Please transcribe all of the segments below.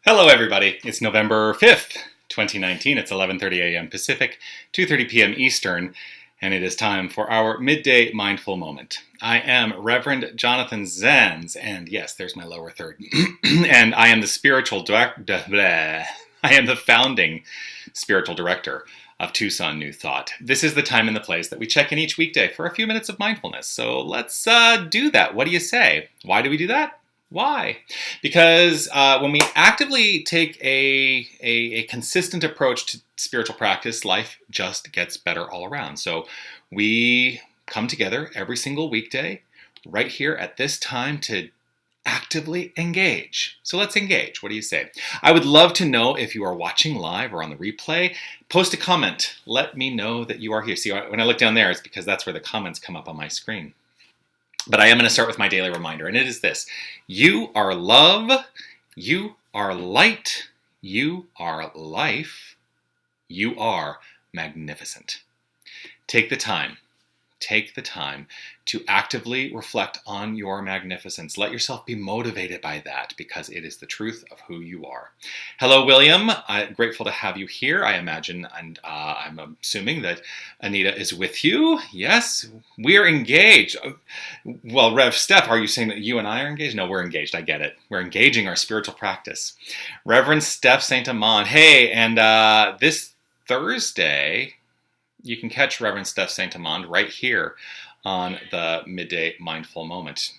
Hello everybody, it's November 5th, 2019. It's 11:30 a.m. Pacific, 2:30 p.m. Eastern, and it is time for our midday mindful moment. I am Reverend Jonathan Zenz, and yes, there's my lower third. And I am the I am the founding spiritual director of Tucson New Thought. This is the time and the place that we check in each weekday for a few minutes of mindfulness. So let's do that. What do you say? Why do we do that? Why? Because when we actively take a consistent approach to spiritual practice, life just gets better all around. So we come together every single weekday right here at this time to actively engage. So let's engage. What do you say? I would love to know if you are watching live or on the replay. Post a comment. Let me know that you are here. See, when I look down there, it's because that's where the comments come up on my screen. But I am going to start with my daily reminder, and it is this. You are love, you are light, you are life, you are magnificent. Take the time to actively reflect on your magnificence. Let yourself be motivated by that because it is the truth of who you are. Hello, William. I'm grateful to have you here. I imagine, and I'm assuming that Anita is with you. Yes, we're engaged. Well, Rev Steph, are you saying that you and I are engaged? No, we're engaged. I get it. We're engaging our spiritual practice. Reverend Steph Saint Amand. Hey, and this Thursday, you can catch Reverend Steph Saint Amand right here on the Midday Mindful Moment.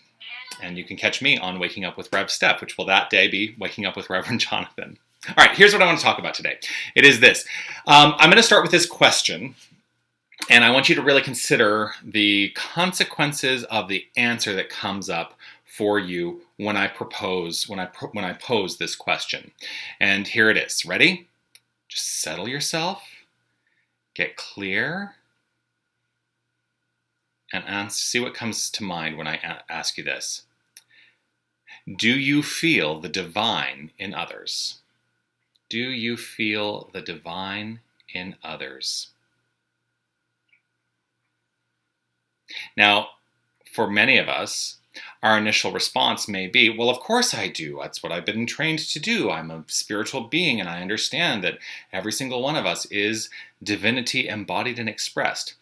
And you can catch me on Waking Up with Rev Steph, which will that day be Waking Up with Reverend Jonathan. All right, here's what I want to talk about today. It is this. I'm going to start with this question, and I want you to really consider the consequences of the answer that comes up for you when I pose this question. And here it is. Ready? Just settle yourself. Get clear and see what comes to mind when I ask you this. Do you feel the divine in others? Do you feel the divine in others? Now, for many of us, our initial response may be, well, of course I do. That's what I've been trained to do. I'm a spiritual being, and I understand that every single one of us is divinity embodied and expressed.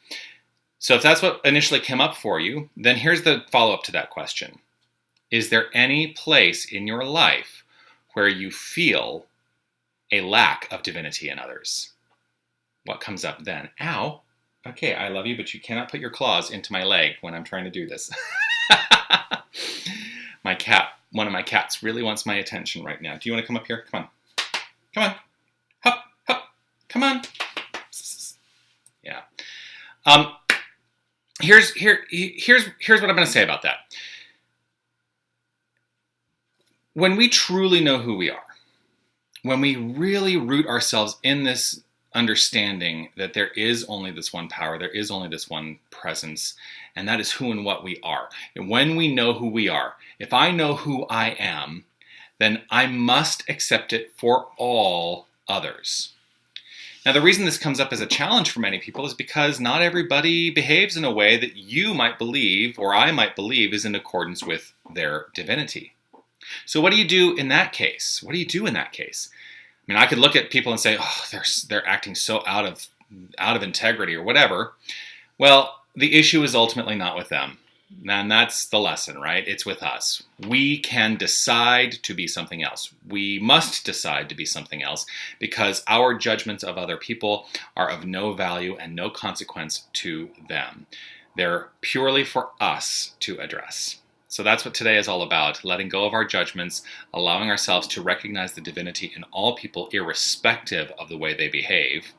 So if that's what initially came up for you, then here's the follow-up to that question. Is there any place in your life where you feel a lack of divinity in others? What comes up then? Ow. Okay, I love you, but you cannot put your claws into my leg when I'm trying to do this. One of my cats really wants my attention right now. Do you want to come up here? Come on. Come on. Hop, hop. Come on. Yeah. Here's what I'm going to say about that. When we truly know who we are, when we really root ourselves in this understanding that there is only this one power, there is only this one presence, and that is who and what we are. And when we know who we are, if I know who I am, then I must accept it for all others. Now, the reason this comes up as a challenge for many people is because not everybody behaves in a way that you might believe, or I might believe, is in accordance with their divinity. So what do you do in that case? What do you do in that case? I mean, I could look at people and say, oh, they're acting so out of integrity or whatever. Well, the issue is ultimately not with them. And that's the lesson, right? It's with us. We can decide to be something else. We must decide to be something else because our judgments of other people are of no value and no consequence to them. They're purely for us to address. So that's what today is all about, letting go of our judgments, allowing ourselves to recognize the divinity in all people irrespective of the way they behave,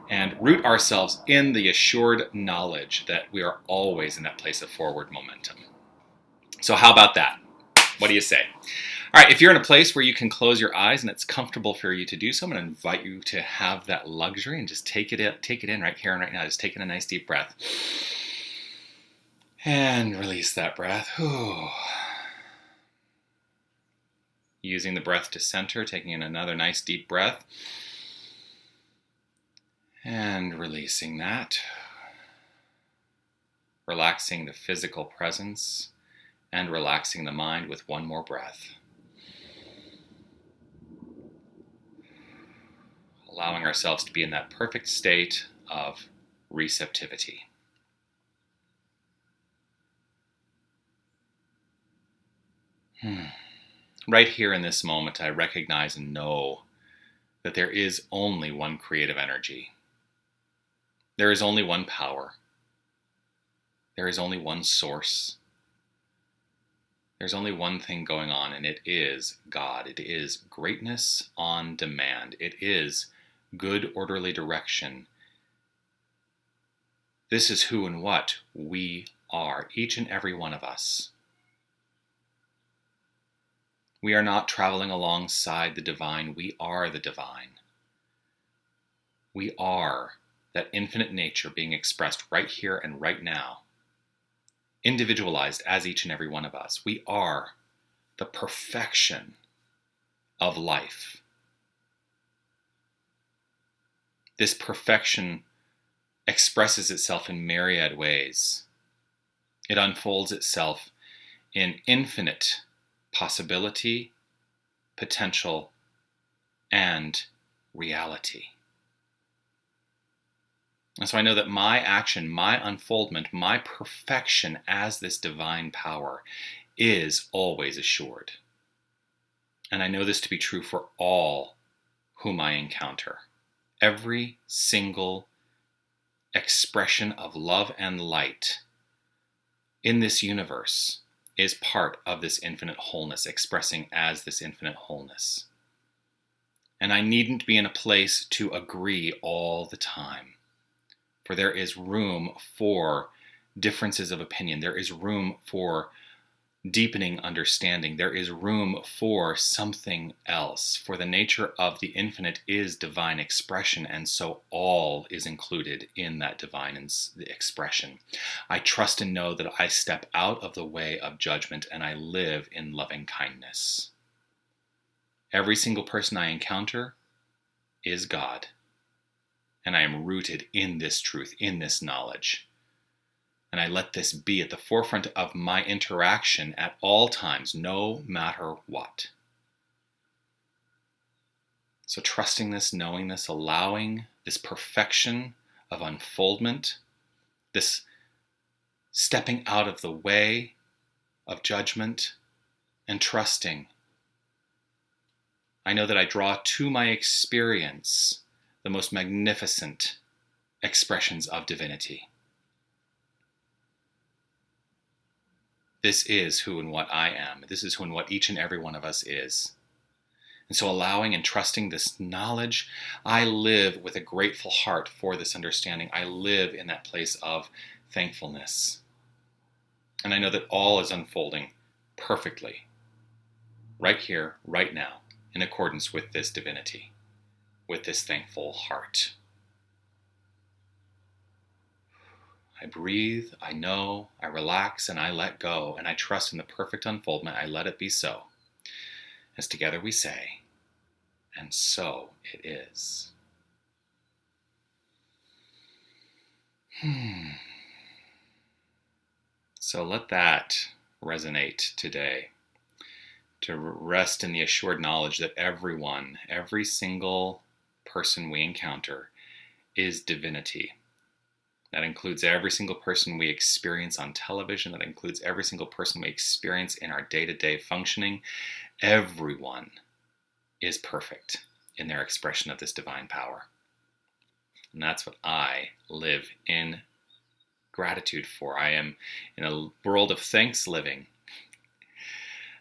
and root ourselves in the assured knowledge that we are always in that place of forward momentum. So how about that? What do you say? All right, if you're in a place where you can close your eyes and it's comfortable for you to do so, I'm going to invite you to have that luxury and just take it in right here and right now. Just take in a nice deep breath. And release that breath. Using the breath to center, taking in another nice deep breath. And releasing that. Relaxing the physical presence and relaxing the mind with one more breath. allowing ourselves to be in that perfect state of receptivity. Right here in this moment, I recognize and know that there is only one creative energy. There is only one power. There is only one source. There's only one thing going on, and it is God. It is greatness on demand. It is good, orderly direction. This is who and what we are, each and every one of us. We are not traveling alongside the divine. We are the divine. We are that infinite nature being expressed right here and right now, individualized as each and every one of us. We are the perfection of life. This perfection expresses itself in myriad ways. It unfolds itself in infinite possibility, potential, and reality. And so I know that my action, my unfoldment, my perfection as this divine power is always assured. And I know this to be true for all whom I encounter. Every single expression of love and light in this universe is part of this infinite wholeness, expressing as this infinite wholeness. And I needn't be in a place to agree all the time, for there is room for differences of opinion. There is room for deepening understanding. There is room for something else, for the nature of the infinite is divine expression, and so all is included in that divine expression. I trust and know that I step out of the way of judgment and I live in loving kindness. Every single person I encounter is God, and I am rooted in this truth, in this knowledge. And I let this be at the forefront of my interaction at all times, no matter what. So trusting this, knowing this, allowing this perfection of unfoldment, this stepping out of the way of judgment, and trusting. I know that I draw to my experience the most magnificent expressions of divinity. This is who and what I am. This is who and what each and every one of us is. And so allowing and trusting this knowledge, I live with a grateful heart for this understanding. I live in that place of thankfulness. And I know that all is unfolding perfectly, right here, right now, in accordance with this divinity, with this thankful heart. I breathe, I know, I relax, and I let go, and I trust in the perfect unfoldment. I let it be so. As together we say, and so it is. So let that resonate today, to rest in the assured knowledge that everyone, every single person we encounter is divinity. That includes every single person we experience on television. That includes every single person we experience in our day-to-day functioning. Everyone is perfect in their expression of this divine power. And that's what I live in gratitude for. I am in a world of thanks living.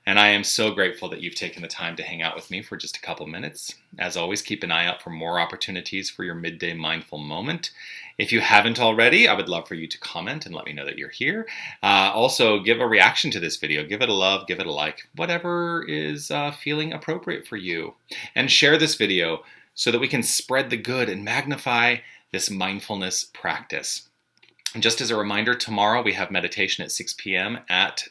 And I am so grateful that you've taken the time to hang out with me for just a couple minutes. As always, keep an eye out for more opportunities for your midday mindful moment. If you haven't already, I would love for you to comment and let me know that you're here. Also, give a reaction to this video. Give it a love, give it a like, whatever is feeling appropriate for you. And share this video so that we can spread the good and magnify this mindfulness practice. And just as a reminder, tomorrow we have meditation at 6 p.m. at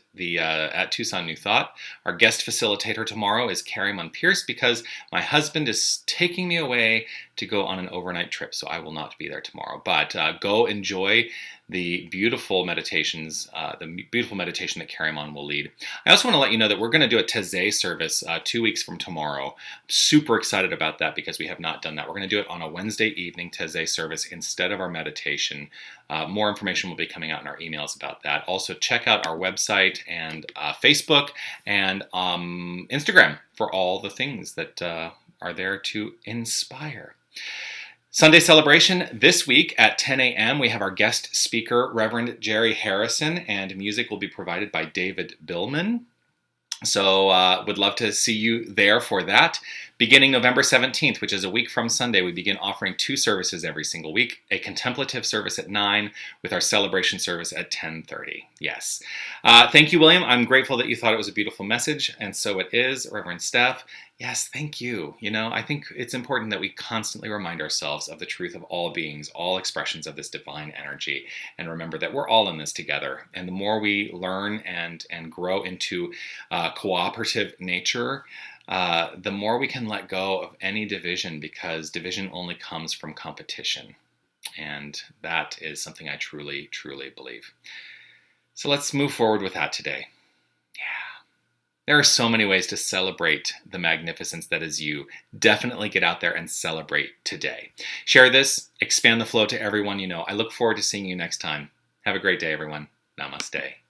Tucson New Thought. Our guest facilitator tomorrow is Carrie Munn Pierce because my husband is taking me away to go on an overnight trip, so I will not be there tomorrow. But go enjoy the beautiful meditations, the beautiful meditation that Karimon will lead. I also want to let you know that we're going to do a Taizé service 2 weeks from tomorrow. I'm super excited about that because we have not done that. We're going to do it on a Wednesday evening Taizé service instead of our meditation. More information will be coming out in our emails about that. Also, check out our website and Facebook and Instagram for all the things that are there to inspire. Sunday celebration this week at 10 a.m. We have our guest speaker, Reverend Jerry Harrison, and music will be provided by David Billman. So would love to see you there for that. Beginning November 17th, which is a week from Sunday, we begin offering 2 services every single week, a contemplative service at 9 with our celebration service at 10:30. Yes. Thank you, William. I'm grateful that you thought it was a beautiful message, and so it is. Reverend Steph, yes, thank you. You know, I think it's important that we constantly remind ourselves of the truth of all beings, all expressions of this divine energy, and remember that we're all in this together. And the more we learn and grow into cooperative nature, the more we can let go of any division, because division only comes from competition. And that is something I truly, truly believe. So let's move forward with that today. Yeah. There are so many ways to celebrate the magnificence that is you. Definitely get out there and celebrate today. Share this, expand the flow to everyone you know. I look forward to seeing you next time. Have a great day, everyone. Namaste.